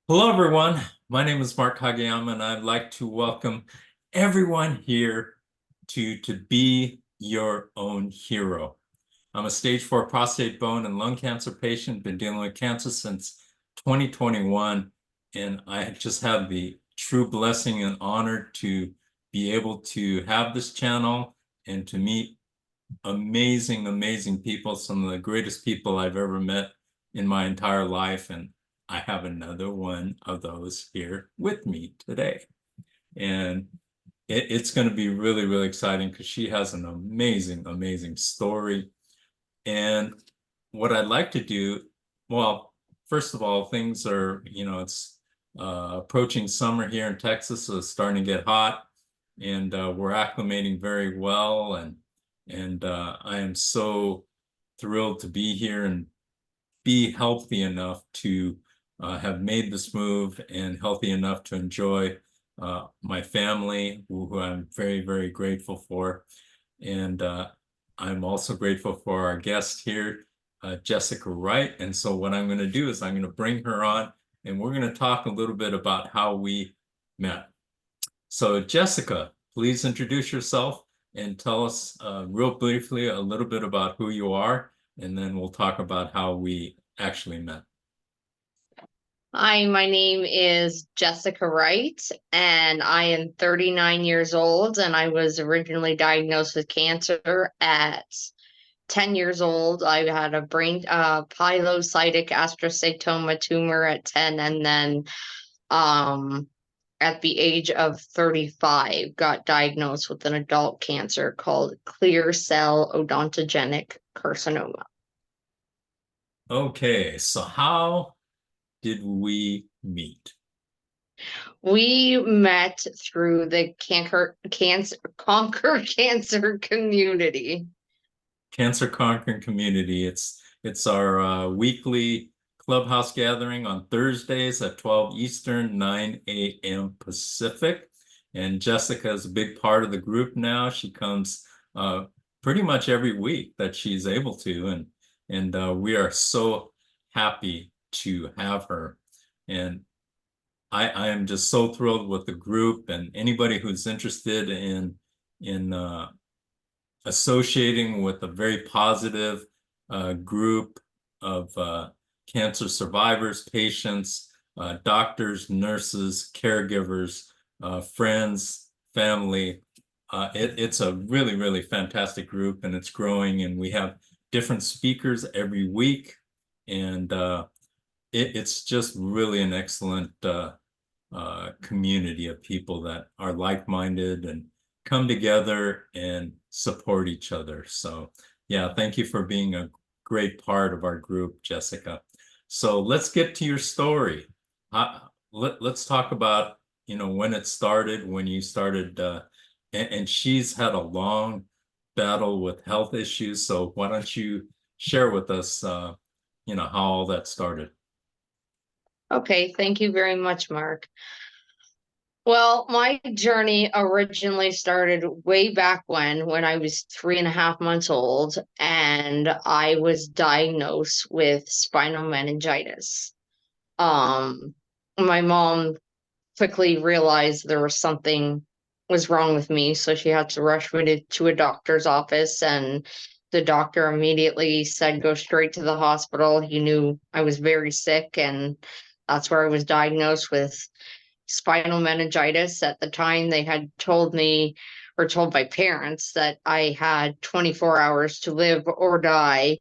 Hello, everyone. My name is Mark Kageyama, and I'd like to welcome everyone here to be your own hero. I'm a stage 4 prostate, bone, and lung cancer patient, been dealing with cancer since 2021, and I just have the true blessing and honor to be able to have this channel and to meet amazing, amazing people, some of the greatest people I've ever met in my entire life. And I have another one of those here with me today. And it's going to be really, really exciting because she has an amazing, amazing story. And what I'd like to do, well, first of all, things are, it's approaching summer here in Texas, so it's starting to get hot, and we're acclimating very well. And I am so thrilled to be here and be healthy enough to have made this move and healthy enough to enjoy my family, who I'm very, very grateful for. And I'm also grateful for our guest here, Jessica Wright. And so what I'm going to do is I'm going to bring her on and we're going to talk a little bit about how we met. So Jessica, please introduce yourself and tell us real briefly a little bit about who you are, and then we'll talk about how we actually met. Hi, my name is Jessica Wright, and I am 39 years old, and I was originally diagnosed with cancer at 10 years old. I had a brain pilocytic astrocytoma tumor at 10, and then um, at the age of 35, got diagnosed with an adult cancer called clear cell odontogenic carcinoma. Okay, so how did we meet? We met through the Conquer Cancer community. Cancer Conquering Community. It's our weekly clubhouse gathering on Thursdays at 12 Eastern, 9 a.m. Pacific. And Jessica is a big part of the group now. She comes pretty much every week that she's able to, and we are so happy to have her. And I am just so thrilled with the group and anybody who's interested in associating with a very positive group of cancer survivors, patients, doctors, nurses, caregivers, friends, family. It's a really, really fantastic group, and it's growing, and we have different speakers every week, and it's just really an excellent community of people that are like-minded and come together and support each other. So yeah, thank you for being a great part of our group, Jessica. So let's get to your story. Let's talk about, when it started, when you started, and she's had a long battle with health issues. So why don't you share with us, how all that started? Okay, thank you very much, Mark. Well, my journey originally started way back when I was 3.5 months old, and I was diagnosed with spinal meningitis. Um, my mom quickly realized there was something was wrong with me, so she had to rush me to a doctor's office, and the doctor immediately said go straight to the hospital. He knew I was very sick, and that's where I was diagnosed with spinal meningitis. At the time, they had told me or told my parents that I had 24 hours to live or die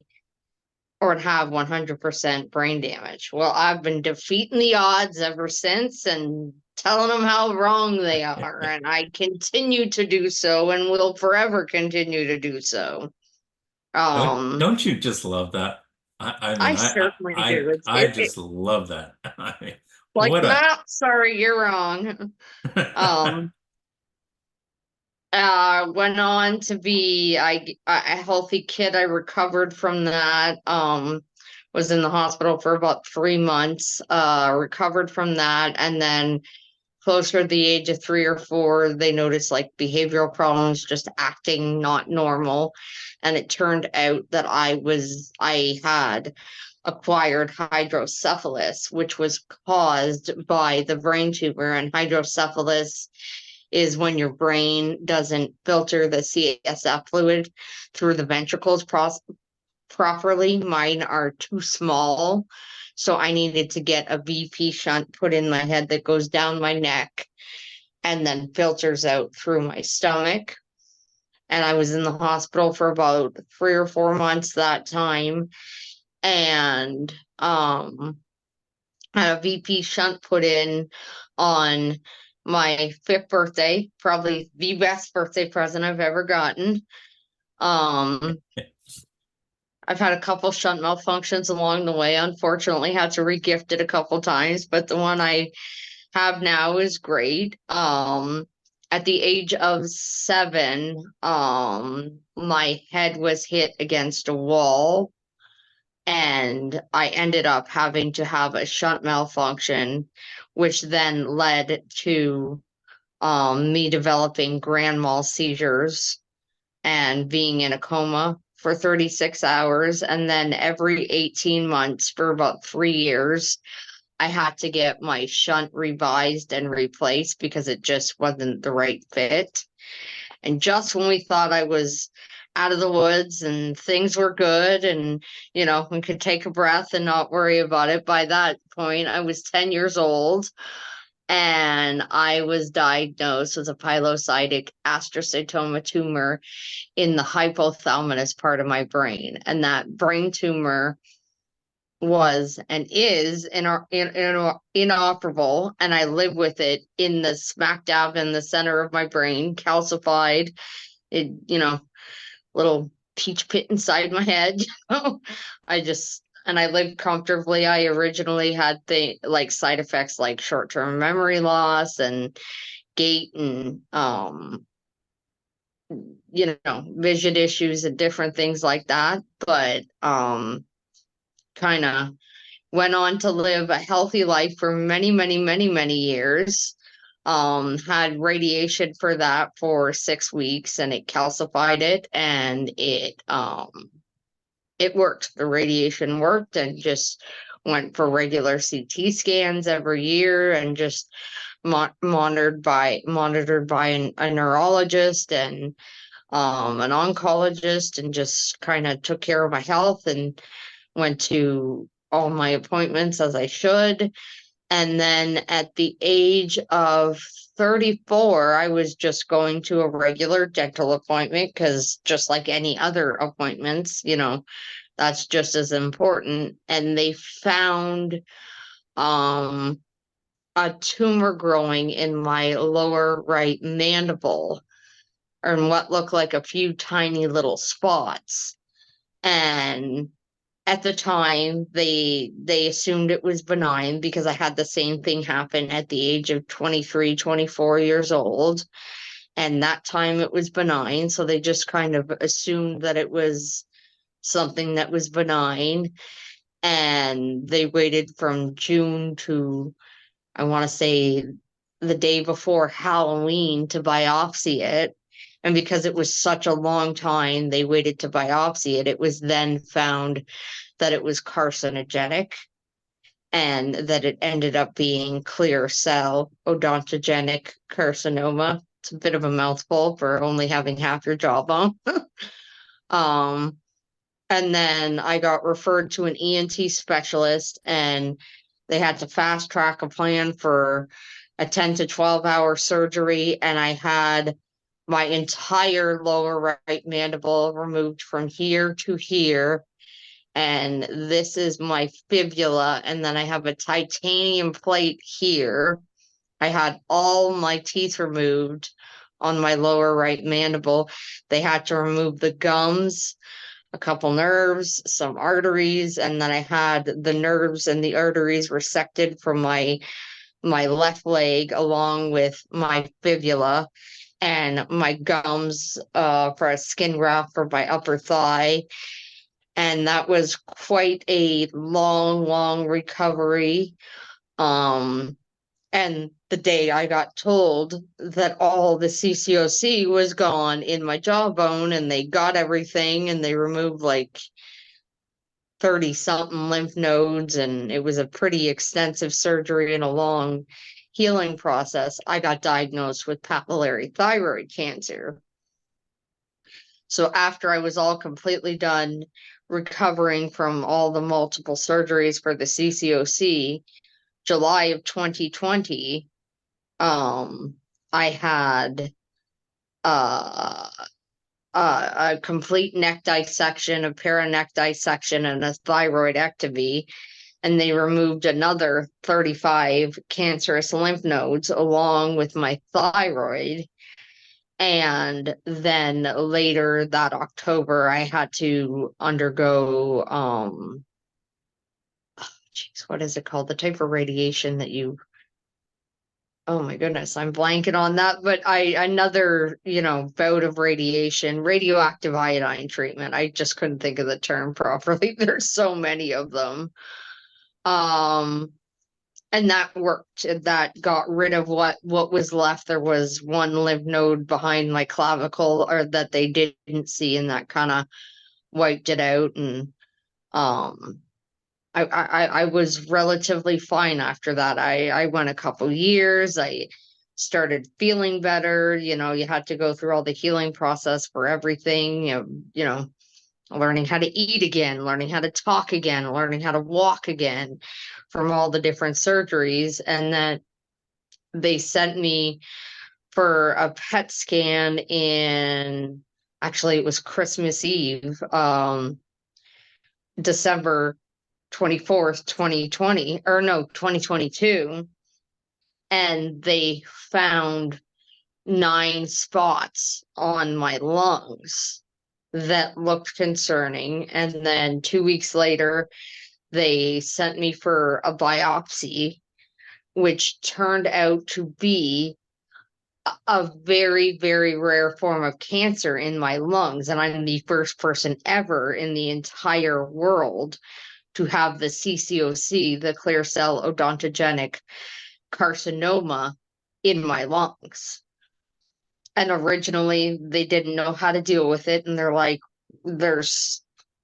or have 100% brain damage. Well, I've been defeating the odds ever since and telling them how wrong they are. And I continue to do so and will forever continue to do so. Don't Um, don't you just love that? I mean, I certainly do. I just love that. I mean, Like, what a nah, sorry, you're wrong. Um, went on to be a healthy kid. I recovered from that. Was in the hospital for about 3 months. Recovered from that, and then closer to the age of 3 or 4, they noticed like behavioral problems, just acting not normal, and it turned out that I had acquired hydrocephalus, which was caused by the brain tumor. And hydrocephalus is when your brain doesn't filter the CSF fluid through the ventricles properly. Mine are too small. So I needed to get a VP shunt put in my head that goes down my neck and then filters out through my stomach. And I was in the hospital for about 3 or 4 months that time. And had a VP shunt put in on my 5th birthday, probably the best birthday present I've ever gotten. I've had a couple shunt malfunctions along the way. Unfortunately, had to regift it a couple times, but the one I have now is great. At the age of 7, my head was hit against a wall, and I ended up having to have a shunt malfunction, which then led to me developing grand mal seizures and being in a coma for 36 hours. And then every 18 months for about 3 years, I had to get my shunt revised and replaced because it just wasn't the right fit. And just when we thought I was out of the woods and things were good and, we could take a breath and not worry about it, by that point, I was 10 years old and I was diagnosed with a pilocytic astrocytoma tumor in the hypothalamus part of my brain. And that brain tumor was and is inoperable, and I live with it in the smack dab in the center of my brain, calcified. It, little peach pit inside my head. I live comfortably. I originally had side effects like short-term memory loss and gait and vision issues and different things like that. But kind of went on to live a healthy life for many, many, many, many years. Had radiation for that for 6 weeks, and it calcified it, and it worked. The radiation worked, and just went for regular CT scans every year, and just monitored by a neurologist and an oncologist, and just kind of took care of my health and went to all my appointments as I should. And then at the age of 34, I was just going to a regular dental appointment because, just like any other appointments, that's just as important. And they found a tumor growing in my lower right mandible, and what looked like a few tiny little spots. And at the time, they assumed it was benign because I had the same thing happen at the age of 23, 24 years old. And that time it was benign. So they just kind of assumed that it was something that was benign. And they waited from June to, I want to say, the day before Halloween to biopsy it. And because it was such a long time, they waited to biopsy it. It was then found that it was carcinogenic, and that it ended up being clear cell odontogenic carcinoma. It's a bit of a mouthful for only having half your jawbone. um, and then I got referred to an ENT specialist, and they had to fast track a plan for a 10 to 12-hour surgery. And I had my entire lower right mandible removed from here to here. And this is my fibula. And then I have a titanium plate here. I had all my teeth removed on my lower right mandible. They had to remove the gums, a couple nerves, some arteries, and then I had the nerves and the arteries resected from my left leg, along with my fibula, and my gums for a skin graft for my upper thigh. And that was quite a long recovery. And the day I got told that all the CCOC was gone in my jawbone, and they got everything, and they removed like 30 something lymph nodes, and it was a pretty extensive surgery and a long healing process. I got diagnosed with papillary thyroid cancer. So after I was all completely done recovering from all the multiple surgeries for the CCOC, July of 2020, I had uh, a complete neck dissection, a paraneck dissection, and a thyroidectomy. And they removed another 35 cancerous lymph nodes along with my thyroid. And then later that October, I had to undergo, what is it called? The type of radiation that you, oh my goodness, I'm blanking on that. But another, bout of radiation, radioactive iodine treatment. I just couldn't think of the term properly. There's so many of them. And that worked. That got rid of what was left. There was one lymph node behind my clavicle, or that they didn't see, and that kind of wiped it out. And I was relatively fine after that. I went a couple years. I started feeling better. You had to go through all the healing process for everything. Learning how to eat again, learning how to talk again, learning how to walk again from all the different surgeries. And then they sent me for a PET scan actually it was Christmas Eve, December 24th, 2020, or no, 2022. And they found 9 spots on my lungs that looked concerning. And then 2 weeks later, they sent me for a biopsy, which turned out to be a very, very rare form of cancer in my lungs. And I'm the first person ever in the entire world to have the CCOC, the clear cell odontogenic carcinoma, in my lungs. And originally they didn't know how to deal with it. And they're like, there's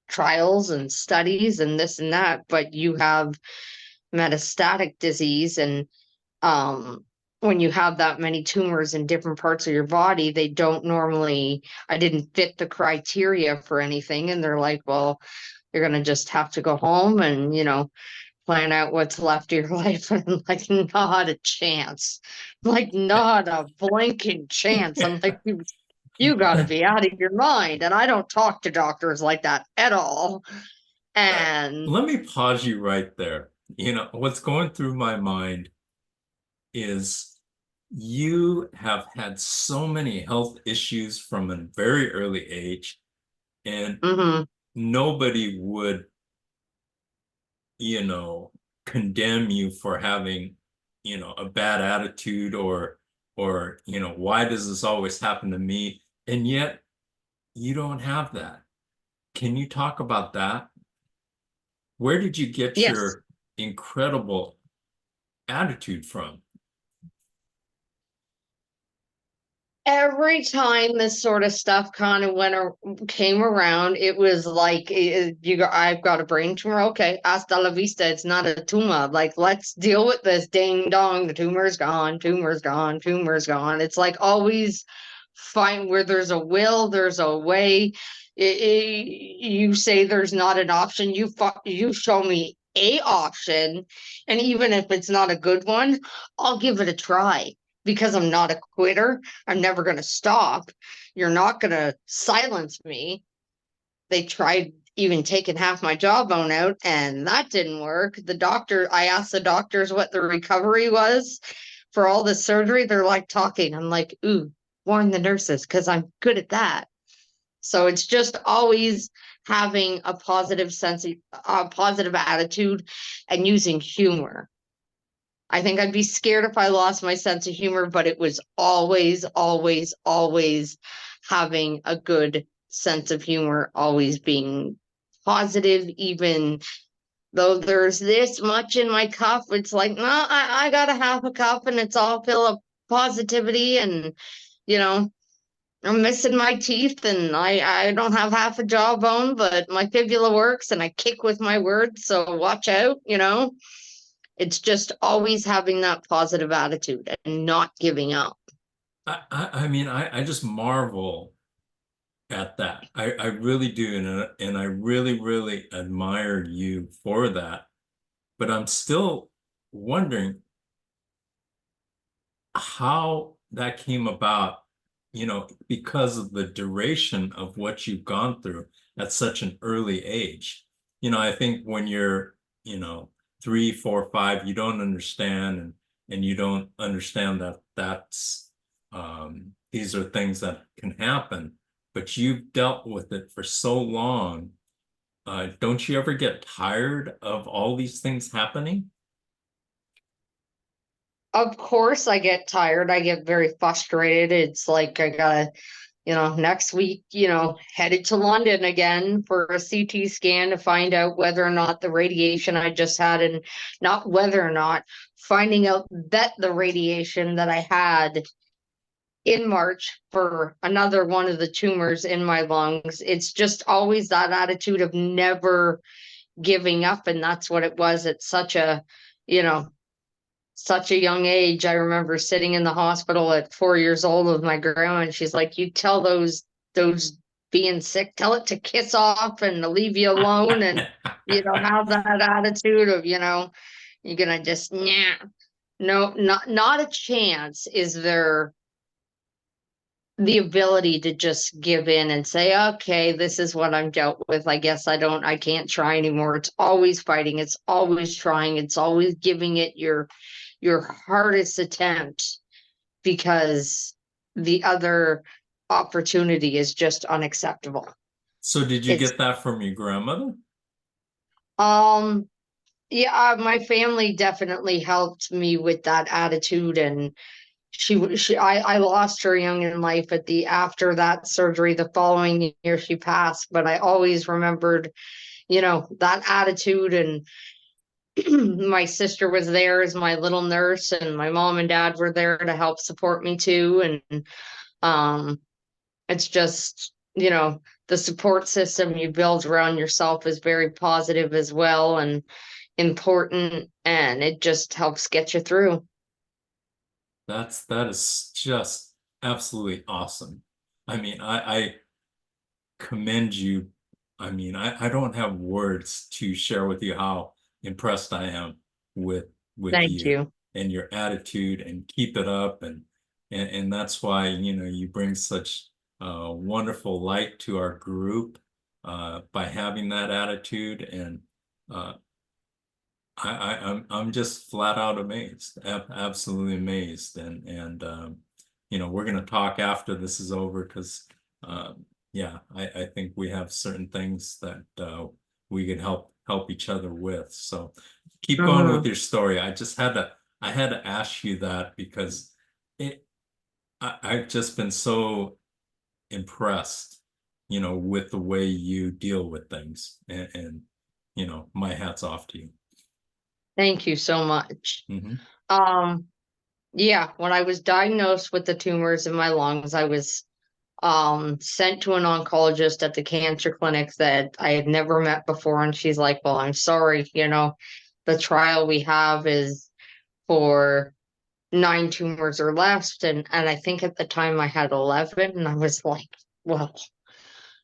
trials and studies and this and that, but you have metastatic disease. And when you have that many tumors in different parts of your body, they don't normally, I didn't fit the criteria for anything. And they're like, well, you're going to just have to go home and, plan out what's left of your life. And I'm like, not a chance. Like, not a blinking chance. I'm like, you got to be out of your mind. And I don't talk to doctors like that at all. And Let me pause you right there. What's going through my mind is you have had so many health issues from a very early age, and mhm, nobody would, condemn you for having, a bad attitude, or, why does this always happen to me? And yet you don't have that. Can you talk about that? Where did you get yes. your incredible attitude from? Every time this sort of stuff kind of came around, it was like, I've got a brain tumor. Okay, hasta la vista. It's not a tumor. Like, let's deal with this. Ding dong, the tumor's gone. Tumor's gone. Tumor's gone. It's like always find where there's a will, there's a way. You say there's not an option. You show me a option, and even if it's not a good one, I'll give it a try, because I'm not a quitter. I'm never going to stop. You're not going to silence me. They tried even taking half my jawbone out, and that didn't work. I asked the doctors what the recovery was for all the surgery. They're like talking. I'm like, ooh, warn the nurses, because I'm good at that. So it's just always having a positive attitude and using humor. I think I'd be scared if I lost my sense of humor, but it was always, always, always having a good sense of humor, always being positive, even though there's this much in my cup. It's like, no, I got a half a cup and it's all full of positivity. And, you know, I'm missing my teeth and I don't have half a jawbone, but my fibula works and I kick with my words, so watch out. It's just always having that positive attitude and not giving up. I mean, I just marvel at that. I really do, and I really, really admire you for that. But I'm still wondering how that came about, because of the duration of what you've gone through at such an early age. I think when you're, 3, 4, 5, you don't understand and you don't understand that these are things that can happen, but you've dealt with it for so long. Don't you ever get tired of all these things happening? Of course, I get tired. I get very frustrated. It's like I gotta, next week, headed to London again for a CT scan to find out whether or not the radiation I just had, and not whether or not, finding out that the radiation that I had in March for another one of the tumors in my lungs. It's just always that attitude of never giving up. And that's what it was at you know, such a young age. I remember sitting in the hospital at 4 years old with my grandma, and she's like, "You tell those being sick, tell it to kiss off and to leave you alone, and have that attitude of you're gonna just no, not a chance is there the ability to just give in and say, okay, this is what I'm dealt with. I guess I can't try anymore. It's always fighting. It's always trying. It's always giving it your hardest attempt because the other opportunity is just unacceptable. So did you It's, get that from your grandmother? um, yeah, my family definitely helped me with that attitude, and I lost her young in life after that surgery. The following year she passed, but I always remembered, that attitude. And my sister was there as my little nurse, and my mom and dad were there to help support me too. And um it's just, the support system you build around yourself is very positive as well, and important, and it just helps get you through. That is just absolutely awesome. I mean, I commend you. I mean, I don't have words to share with you how impressed I am with Thank you you. and your attitude, and keep it up, and that's why, you bring such wonderful light to our group by having that attitude. And uh I'm just flat out amazed, absolutely amazed. And we're gonna talk after this is over, because yeah, I think we have certain things that we can help each other with. So keep going with Mhm. your story. I had to ask you that because it I've just been so impressed, with the way you deal with things, and my hat's off to you. Thank you so much. Hmm. Um, yeah, when I was diagnosed with the tumors in my lungs, I was sent to an oncologist at the cancer clinic that I had never met before. And she's like, "Well, I'm sorry, the trial we have is for 9 tumors or less." And I think at the time I had 11, and I was like, "Well,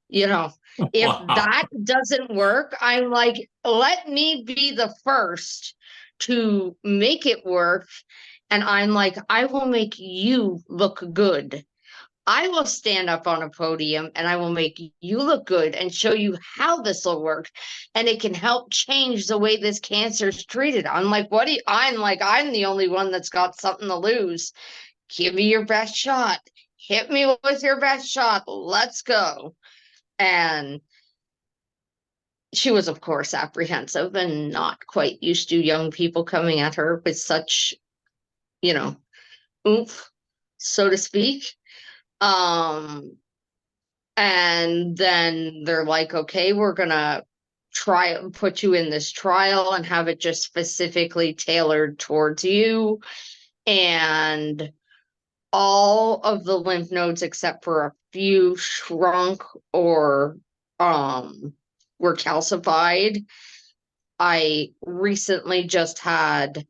you know, if Wow. that doesn't work," I'm like, "Let me be the first to make it work." And I'm like, "I will make you look good. I will stand up on a podium and I will make you look good and show you how this will work. And it can help change the way this cancer is treated." I'm like, I'm like, "I'm the only one that's got something to lose. Give me your best shot. Hit me with your best shot. Let's go." And she was, of course, apprehensive and not quite used to young people coming at her with such, you know, oomph, so to speak. Um, and then they're like, "Okay, we're gonna try and put you in this trial and have it just specifically tailored towards you." And all of the lymph nodes, except for a you shrunk or were calcified. I recently just had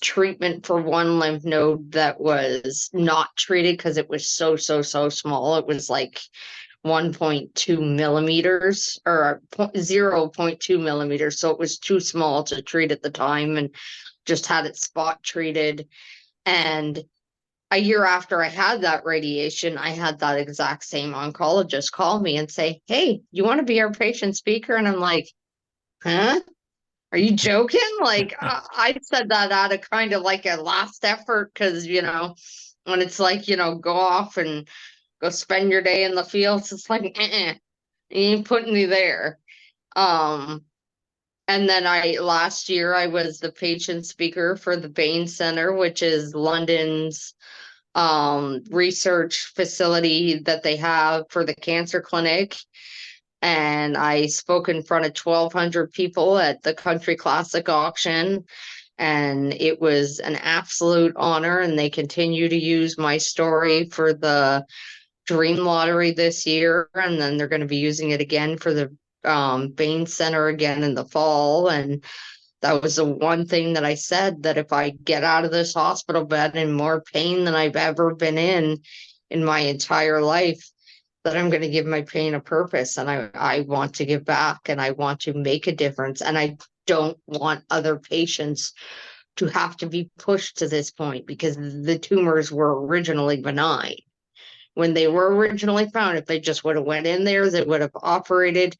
treatment for one lymph node that was not treated because it was so small. It was like 1.2 millimeters or 0.2 millimeters. So it was too small to treat at the time, and just had it spot treated. And a year after I had that radiation, I had that exact same oncologist call me and say, "Hey, you want to be our patient speaker?" And I'm like, "Huh? Are you joking?" Like, I said that out of kind of like a last effort because, when it's like, go off and go spend your day in the fields, it's like, you ain't putting me there. Um, and then last year I was the patient speaker for the Bain Center, which is London's research facility that they have for the cancer clinic. And I spoke in front of 1,200 people at the Country Classic auction. And it was an absolute honor. And they continue to use my story for the Dream Lottery this year. And then they're going to be using it again for the Bain Center again in the fall. And that was the one thing that I said, that if I get out of this hospital bed in more pain than I've ever been in my entire life, that I'm going to give my pain a purpose. And I want to give back, and I want to make a difference. And I don't want other patients to have to be pushed to this point, because the tumors were originally benign. When they were originally found, if they just would have went in there, they would have operated,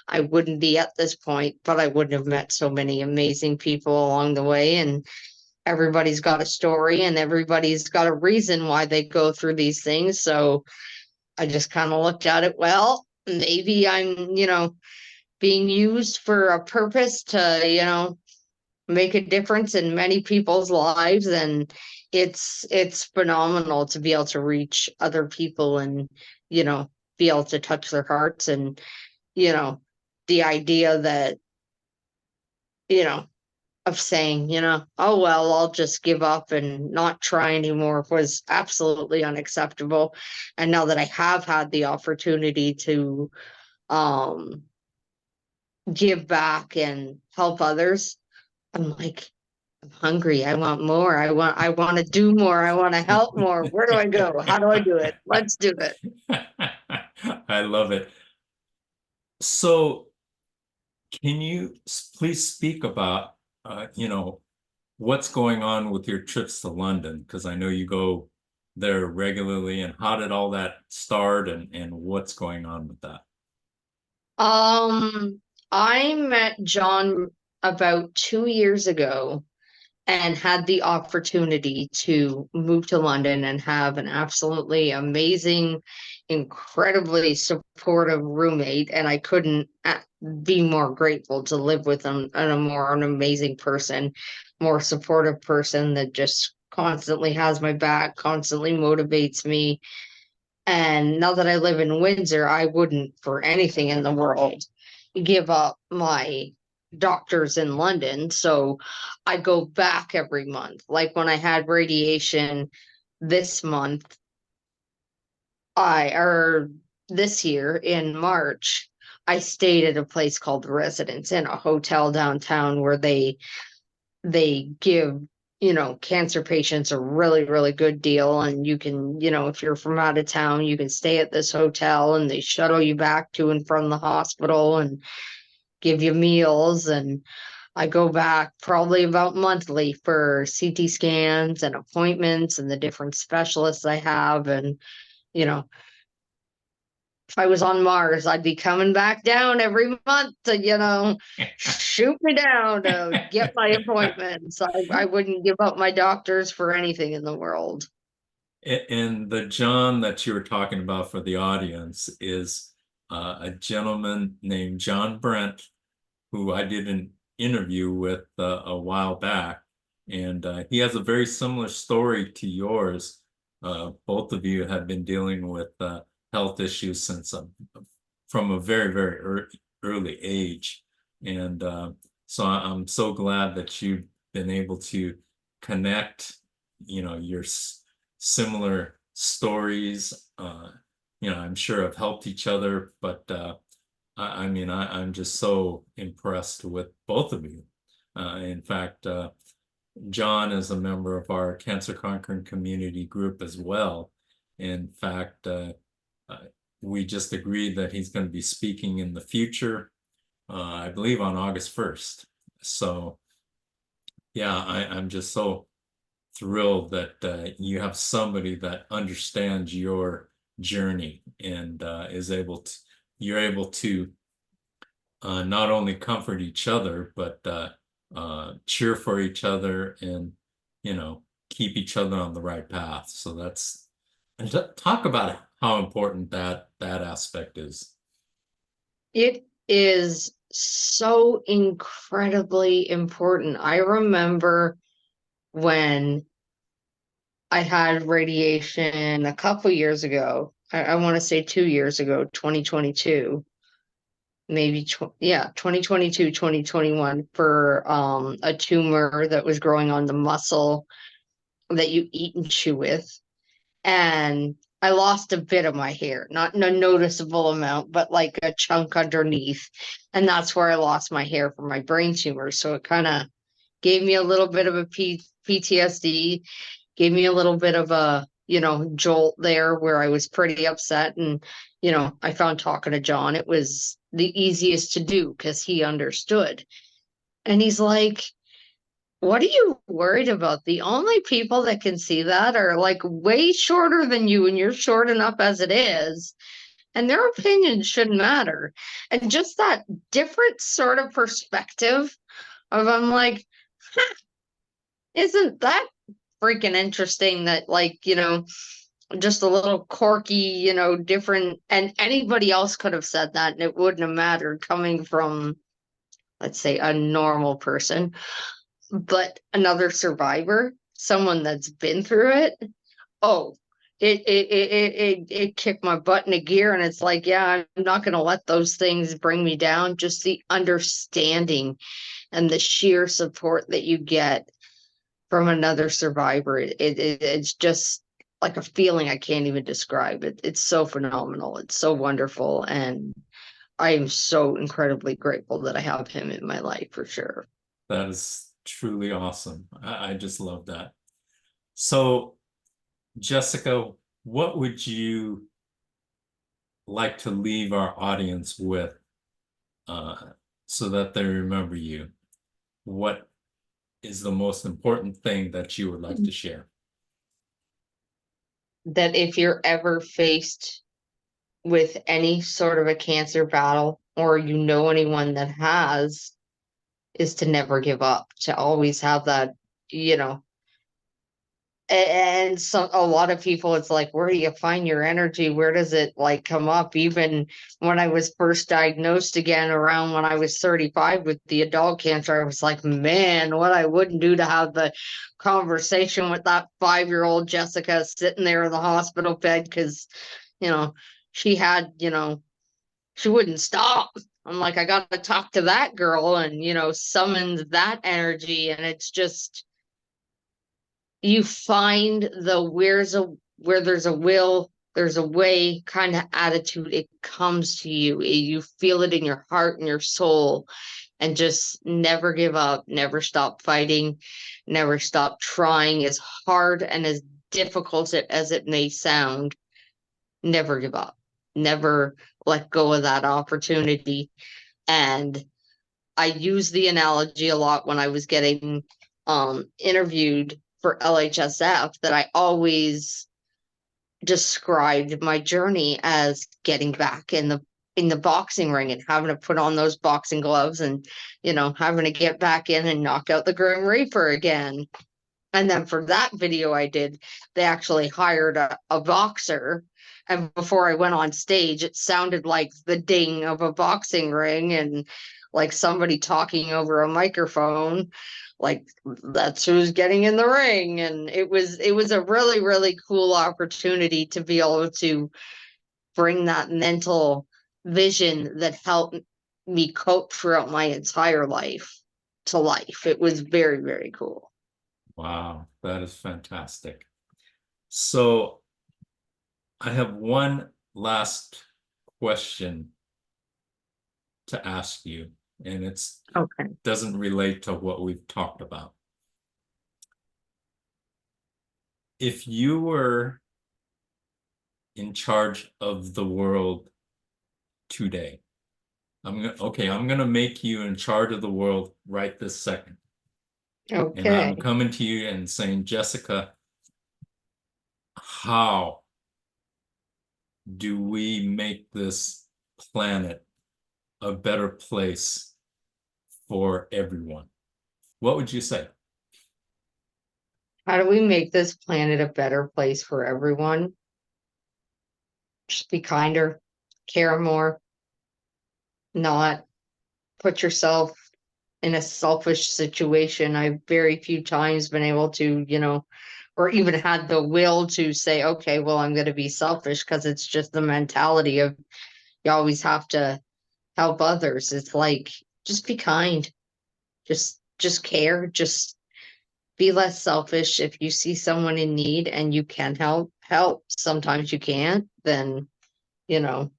I wouldn't be at this point, but I wouldn't have met so many amazing people along the way. And everybody's got a story, and everybody's got a reason why they go through these things. So I just kind of looked at it, well, maybe I'm, being used for a purpose to, make a difference in many people's lives. And it's phenomenal to be able to reach other people and, be able to touch their hearts. And, the idea that, you know, of saying, oh, well, I'll just give up and not try anymore, was absolutely unacceptable. And now that I have had the opportunity to um, give back and help others, I'm like, I'm hungry. I want more. I want to do more. I want to help more. Where do I go? How do I do it? Let's do it. I love it. So, can you please speak about, what's going on with your trips to London? Because I know you go there regularly, and how did all that start, and what's going on with that? Um, I met John about 2 years ago and had the opportunity to move to London and have an absolutely amazing, incredibly supportive roommate. And I couldn't be more grateful to live with him, and an amazing person, more supportive person that just constantly has my back, constantly motivates me. And now that I live in Windsor, I wouldn't for anything in the world give up my doctors in London. So I go back every month. Like when I had radiation this month, or this year in March, I stayed at a place called the Residence in a hotel downtown, where they give, cancer patients a really, really good deal. And you can, if you're from out of town, you can stay at this hotel, and they shuttle you back to and from the hospital and give you meals. And I go back probably about monthly for CT scans and appointments and the different specialists I have. And, you know, if I was on Mars, I'd be coming back down every month to, shoot me down to get my appointments. I wouldn't give up my doctors for anything in the world. And the John that you were talking about for the audience is a gentleman named John Brent, who I did an interview with a while back. And he has a very similar story to yours. Both of you have been dealing with health issues since from a very, very early age. And so I'm so glad that you've been able to connect, your similar stories, I'm sure have helped each other, but I'm just so impressed with both of you. In fact, John is a member of our Cancer Conquering Community group as well. In fact, uh, we just agreed that he's going to be speaking in the future, I believe on August 1st. So, yeah, I'm just so thrilled that you have somebody that understands your journey and you're able to not only comfort each other, but cheer for each other and, keep each other on the right path. So and talk about how important that aspect is. It is so incredibly important. I remember when I had radiation a couple years ago. I want to say 2 years ago, 2022, maybe, yeah, 2022, 2021, for a tumor that was growing on the muscle that you eat and chew with. And I lost a bit of my hair, not a noticeable amount, but like a chunk underneath. And that's where I lost my hair from my brain tumor. So it kind of gave me a little bit of a PTSD, gave me a little bit of a, jolt there where I was pretty upset. And, I found talking to John, it was the easiest to do because he understood. And he's like, what are you worried about? The only people that can see that are like way shorter than you, and you're short enough as it is, and their opinions shouldn't matter. And just that different sort of perspective of, I'm like, huh, isn't that freaking interesting that, like, just a little quirky, different, and anybody else could have said that and it wouldn't have mattered coming from, let's say, a normal person. But another survivor, someone that's been through it, oh, it kicked my butt in a gear. And it's like, yeah, I'm not going to let those things bring me down. Just the understanding and the sheer support that you get from another survivor, it's just like a feeling I can't even describe. It's so phenomenal. It's so wonderful. And I am so incredibly grateful that I have him in my life, for sure. That is truly awesome. I just love that. So, Jessica, what would you like to leave our audience with so that they remember you? What is the most important thing that you would like to share? That if you're ever faced with any sort of a cancer battle, or anyone that has, is to never give up, to always have that, you know, and so a lot of people, it's like, where do you find your energy? Where does it like come up? Even when I was first diagnosed again around when I was 35 with the adult cancer, I was like, man, what I wouldn't do to have the conversation with that 5-year-old Jessica sitting there in the hospital bed, because, you know, she had, she wouldn't stop. I'm like, I got to talk to that girl and, summons that energy. And it's just, you find the where there's a will, there's a way kind of attitude. It comes to you. You feel it in your heart and your soul, and just never give up, never stop fighting, never stop trying, as hard and as difficult as it may sound. Never give up. Never let go of that opportunity. And I use the analogy a lot when I was getting interviewed for LHSF, that I always described my journey as getting back in the boxing ring and having to put on those boxing gloves and, having to get back in and knock out the Grim Reaper again. And then for that video I did, they actually hired a boxer. And before I went on stage, it sounded like the ding of a boxing ring and like somebody talking over a microphone. Like, that's who's getting in the ring. And it was a really, really cool opportunity to be able to bring that mental vision that helped me cope throughout my entire life to life. It was very, very cool. Wow, that is fantastic. So, I have one last question to ask you, and it's Okay. doesn't relate to what we've talked about. If you were in charge of the world today, I'm gonna make you in charge of the world right this second. And I'm Okay. coming to you and saying, Jessica, how do we make this planet a better place for everyone? What would you say? How do we make this planet a better place for everyone? Just be kinder, care more, not put yourself in a selfish situation. I've very few times been able to, or even had the will to say, okay, well, I'm going to be selfish, because it's just the mentality of you always have to help others. It's like, just be kind, just care, just be less selfish. If you see someone in need and you can help. Sometimes you can't, then, you know,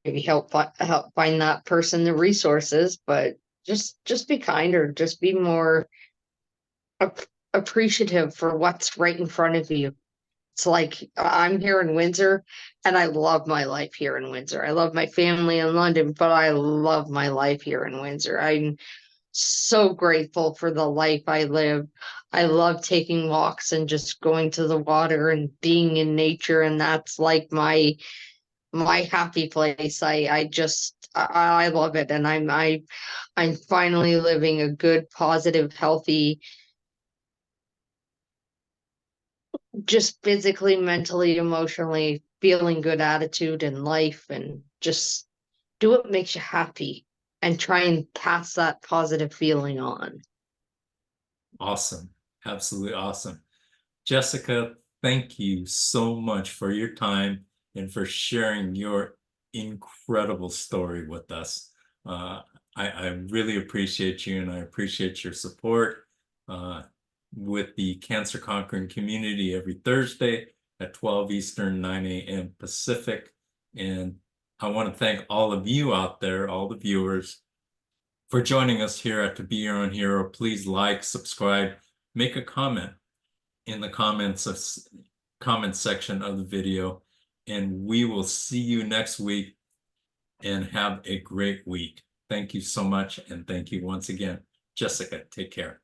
maybe help find that person the resources, but just be kinder, just be more ap- appreciative for what's right in front of you. It's like I'm here in Windsor and I love my life here in Windsor. I love my family in London, but I love my life here in Windsor. I'm so grateful for the life I live. I love taking walks and just going to the water and being in nature, and that's like my happy place. I love it, and I'm finally living a good, positive, healthy, just physically, mentally, emotionally feeling good attitude in life, and just do what makes you happy and try and pass that positive feeling on. Awesome. Absolutely awesome. Jessica, thank you so much for your time and for sharing your incredible story with us. Uh, I really appreciate you, and I appreciate your support uh, with the Cancer Conquering community every Thursday at 12 Eastern, 9 a.m. Pacific. And I want to thank all of you out there, all the viewers, for joining us here at To Be Your Own Hero. Please like, subscribe, make a comment in the comment section of the video, and we will see you next week, and have a great week. Thank you so much, and thank you once again. Jessica, take care.